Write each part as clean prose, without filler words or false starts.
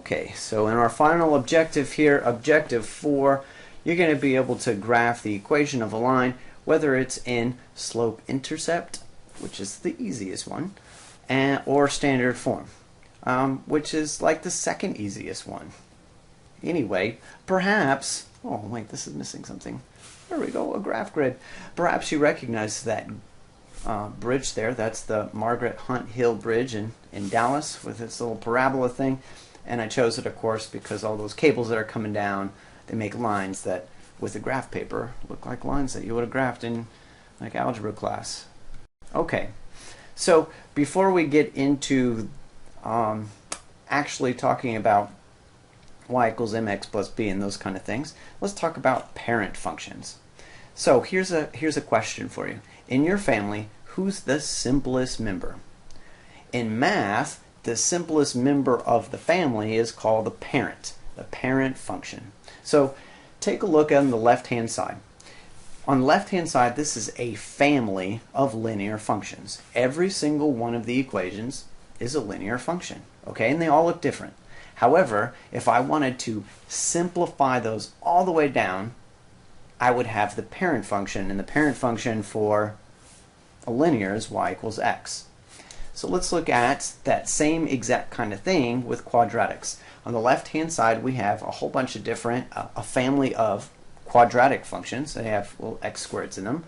Okay, so in our final objective here, objective 4, you're going to be able to graph the equation of a line, whether it's in slope-intercept, which is the easiest one, or standard form, which is like the second easiest one. Anyway, perhaps, oh wait, this is missing something. There we go, a graph grid. Perhaps you recognize that bridge there. That's the Margaret Hunt Hill Bridge in Dallas with its little parabola thing. And I chose it, of course, because all those cables that are coming down, they make lines that, with the graph paper, look like lines that you would have graphed in like algebra class. Okay, so before we get into actually talking about y equals mx plus b and those kind of things, let's talk about parent functions. So here's a question for you. In your family, who's the simplest member? In math, the simplest member of the family is called the parent function. So take a look on the left-hand side. On the left-hand side, this is a family of linear functions. Every single one of the equations is a linear function, okay? And they all look different. However, if I wanted to simplify those all the way down, I would have the parent function, and the parent function for a linear is y equals x. So let's look at that same exact kind of thing with quadratics. On the left-hand side, we have a whole bunch of different, a family of quadratic functions. They have little x squareds in them.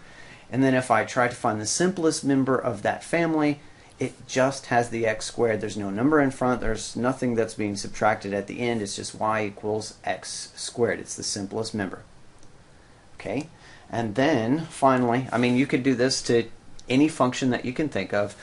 And then if I try to find the simplest member of that family, it just has the x squared. There's no number in front. There's nothing that's being subtracted at the end. It's just y equals x squared. It's the simplest member. Okay? And then, finally, I mean, you could do this to any function that you can think of.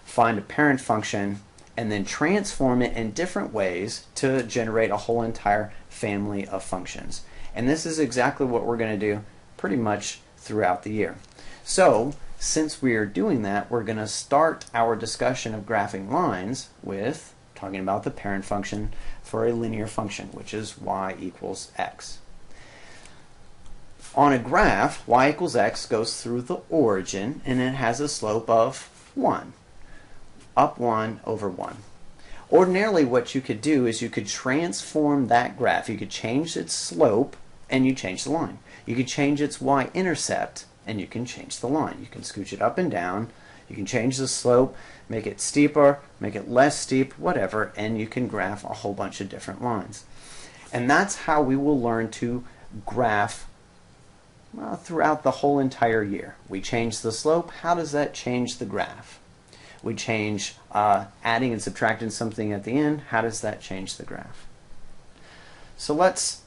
Find a parent function and then transform it in different ways to generate a whole entire family of functions. And this is exactly what we're going to do pretty much throughout the year. So since we are doing that, we're going to start our discussion of graphing lines with talking about the parent function for a linear function, which is y equals x. On a graph, y equals x goes through the origin and it has a slope of 1. Up 1 over 1. Ordinarily what you could do is you could transform that graph. You could change its slope and you change the line. You could change its y-intercept and you can change the line. You can scooch it up and down. You can change the slope, make it steeper, make it less steep, whatever, and you can graph a whole bunch of different lines. And that's how we will learn to graph throughout the whole entire year. We change the slope. How does that change the graph? We change adding and subtracting something at the end. How does that change the graph? So let's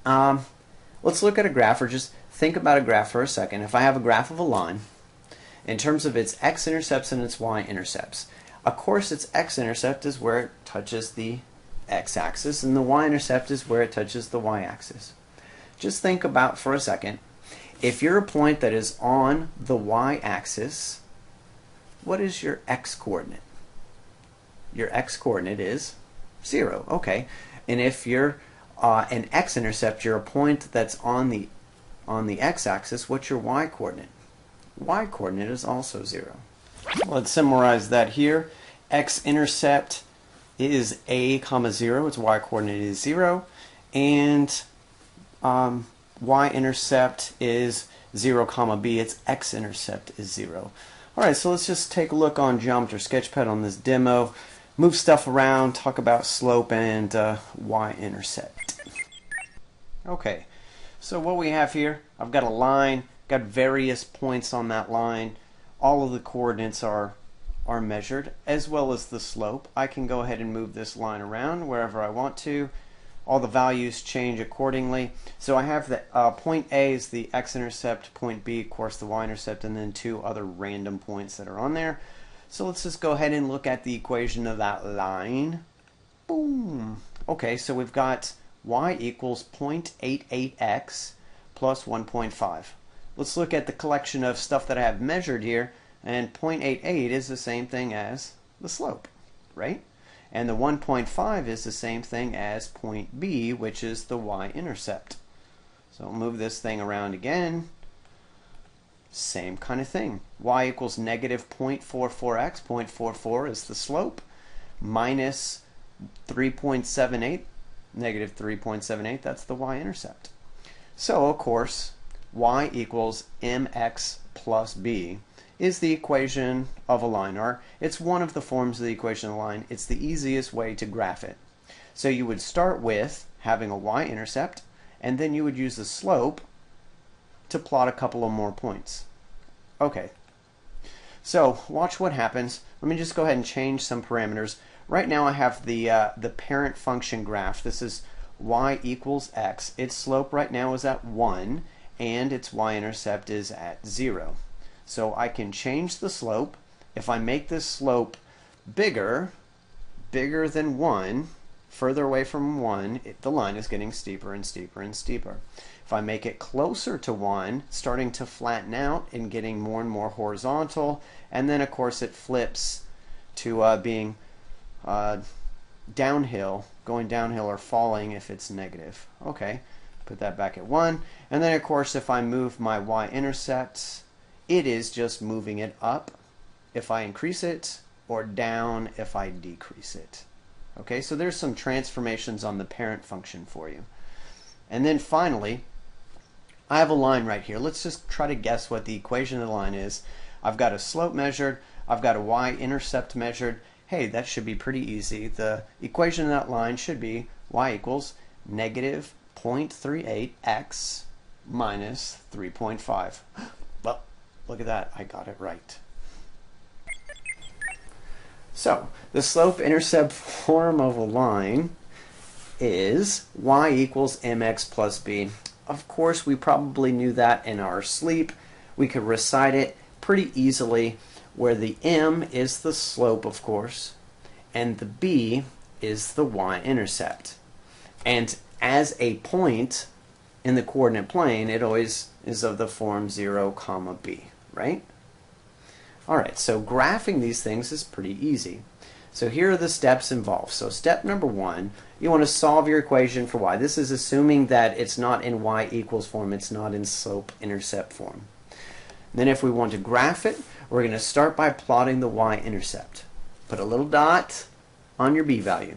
look at a graph, or just think about a graph for a second. If I have a graph of a line, in terms of its x-intercepts and its y-intercepts, of course its x-intercept is where it touches the x-axis, and the y-intercept is where it touches the y-axis. Just think about for a second, if you're a point that is on the y-axis, what is your x-coordinate? Your x-coordinate is 0. Okay. And if you're an x-intercept, you're a point that's on the x-axis, what's your y-coordinate? Y-coordinate is also 0. Let's summarize that here. X-intercept is a comma 0. Its y-coordinate is 0. And y-intercept is 0 comma b. Its x-intercept is 0. Alright, so let's just take a look on Geometry Sketchpad on this demo, move stuff around, talk about slope and y-intercept. Okay, so what we have here, I've got a line, got various points on that line. All of the coordinates are measured, as well as the slope. I can go ahead and move this line around wherever I want to. All the values change accordingly. So I have the point A is the x-intercept, point B, of course, the y-intercept, and then 2 other random points that are on there. So let's just go ahead and look at the equation of that line. Boom. Okay, so we've got y equals 0.88x plus 1.5. Let's look at the collection of stuff that I have measured here, and 0.88 is the same thing as the slope, right? And the 1.5 is the same thing as point B, which is the y-intercept. So I'll move this thing around again. Same kind of thing. Y equals negative 0.44x. 0.44 is the slope. Minus 3.78, negative 3.78, that's the y-intercept. So, of course, y equals mx plus b is the equation of a line, or it's one of the forms of the equation of a line. It's the easiest way to graph it. So you would start with having a y-intercept, and then you would use the slope to plot a couple of more points. Okay, so watch what happens. Let me just go ahead and change some parameters. Right now I have the parent function graph. This is y equals x. Its slope right now is at 1, and its y-intercept is at 0. So I can change the slope. If I make this slope bigger than 1, further away from 1, the line is getting steeper and steeper and steeper. If I make it closer to 1, starting to flatten out and getting more and more horizontal, and then of course it flips to being downhill, going downhill or falling if it's negative. Okay, put that back at 1. And then of course if I move my y-intercept, it is just moving it up if I increase it, or down if I decrease it. Okay, so there's some transformations on the parent function for you. And then finally, I have a line right here. Let's just try to guess what the equation of the line is. I've got a slope measured, I've got a y-intercept measured. Hey, that should be pretty easy. The equation of that line should be y equals negative 0.38x minus 3.5. Well, look at that, I got it right. So, the slope-intercept form of a line is y equals mx plus b. Of course, we probably knew that in our sleep. We could recite it pretty easily, where the m is the slope, of course, and the b is the y-intercept. And as a point in the coordinate plane, it always is of the form 0, comma b, right? Alright, so graphing these things is pretty easy. So here are the steps involved. So step number 1, you want to solve your equation for y. This is assuming that it's not in y equals form, it's not in slope-intercept form. Then if we want to graph it, we're going to start by plotting the y-intercept. Put a little dot on your b value.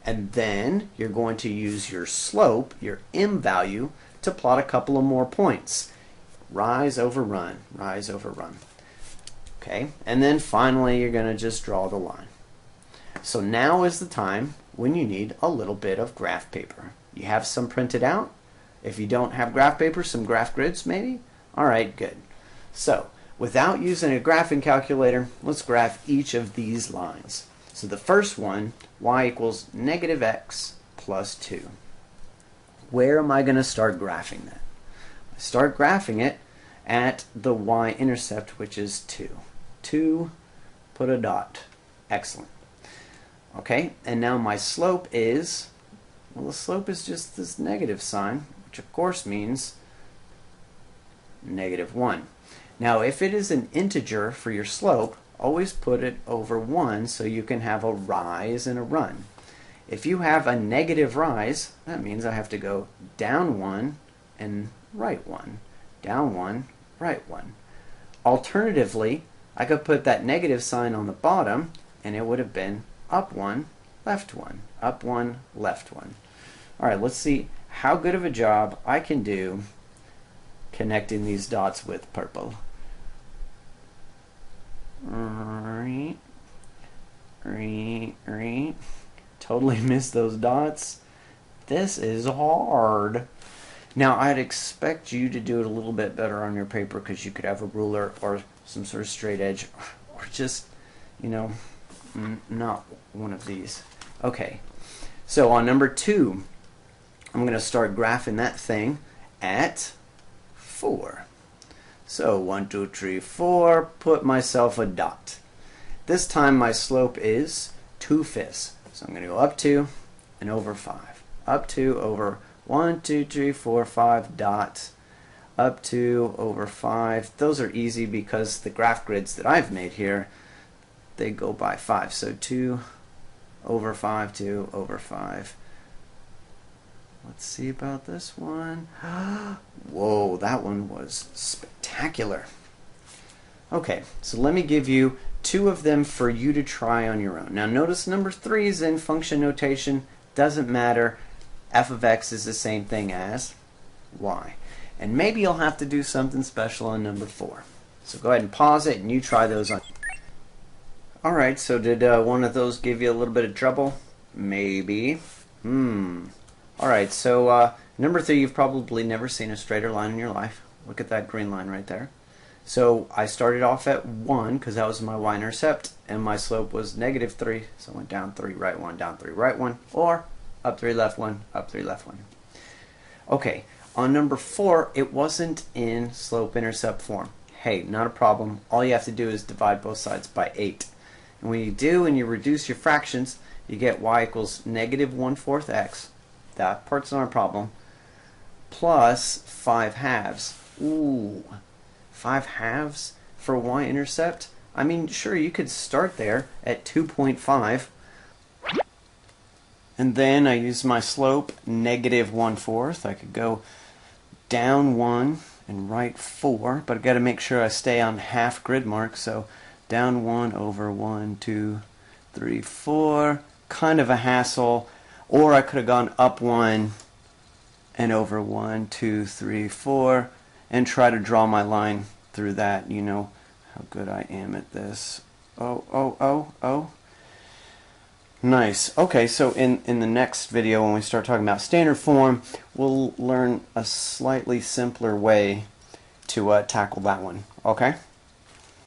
And then you're going to use your slope, your m value, to plot a couple of more points. Rise over run, rise over run. Okay, and then finally you're going to just draw the line. So now is the time when you need a little bit of graph paper. You have some printed out? If you don't have graph paper, some graph grids maybe? Alright, good. So, without using a graphing calculator, let's graph each of these lines. So the first one, y equals negative x plus 2. Where am I going to start graphing that? I start graphing it at the y-intercept, which is 2. 2, put a dot. Excellent. Okay, and now my slope is, well, the slope is just this negative sign, which of course means negative 1. Now, if it is an integer for your slope, always put it over 1 so you can have a rise and a run. If you have a negative rise, that means I have to go down 1 and right 1. Down 1, right 1. Alternatively, I could put that negative sign on the bottom and it would have been up 1, left 1, up 1, left 1. Alright, let's see how good of a job I can do connecting these dots with purple. Totally missed those dots. This is hard. Now, I'd expect you to do it a little bit better on your paper because you could have a ruler or some sort of straight edge, or just, you know, not one of these. Okay, so on number 2, I'm going to start graphing that thing at 4. So 1, 2, 3, 4, put myself a dot. This time my slope is 2/5. So I'm going to go up 2 and over 5. Up 2 over 1, 2, 3, 4, 5, dot. Up 2 over 5. Those are easy because the graph grids that I've made here, they go by 5. So 2 over 5, 2 over 5. Let's see about this one. Whoa, that one was spectacular. Okay, so let me give you two of them for you to try on your own. Now notice number 3 is in function notation. Doesn't matter. F of x is the same thing as y. And maybe you'll have to do something special on number 4. So go ahead and pause it and you try those on. Alright, so did one of those give you a little bit of trouble? Maybe. Alright, so number 3, you've probably never seen a straighter line in your life. Look at that green line right there. So I started off at 1 because that was my y-intercept, and my slope was -3, so I went down 3, right 1, down 3, right 1, or up 3, left 1, up 3, left 1. Okay, on number 4, it wasn't in slope-intercept form. Hey, not a problem. All you have to do is divide both sides by 8. And when you do and you reduce your fractions, you get y equals -1/4 x. That part's not a problem. Plus 5 halves. Ooh. 5 halves for y-intercept? I mean, sure, you could start there at 2.5. And then I use my slope, -1/4. I could go down 1 and right 4, but I've got to make sure I stay on half grid mark. So down 1 over 1, 2, 3, 4. Kind of a hassle. Or I could have gone up 1 and over 1, 2, 3, 4. And try to draw my line through that. You know how good I am at this. Oh. Nice. Okay, so in the next video, when we start talking about standard form, we'll learn a slightly simpler way to tackle that one. Okay?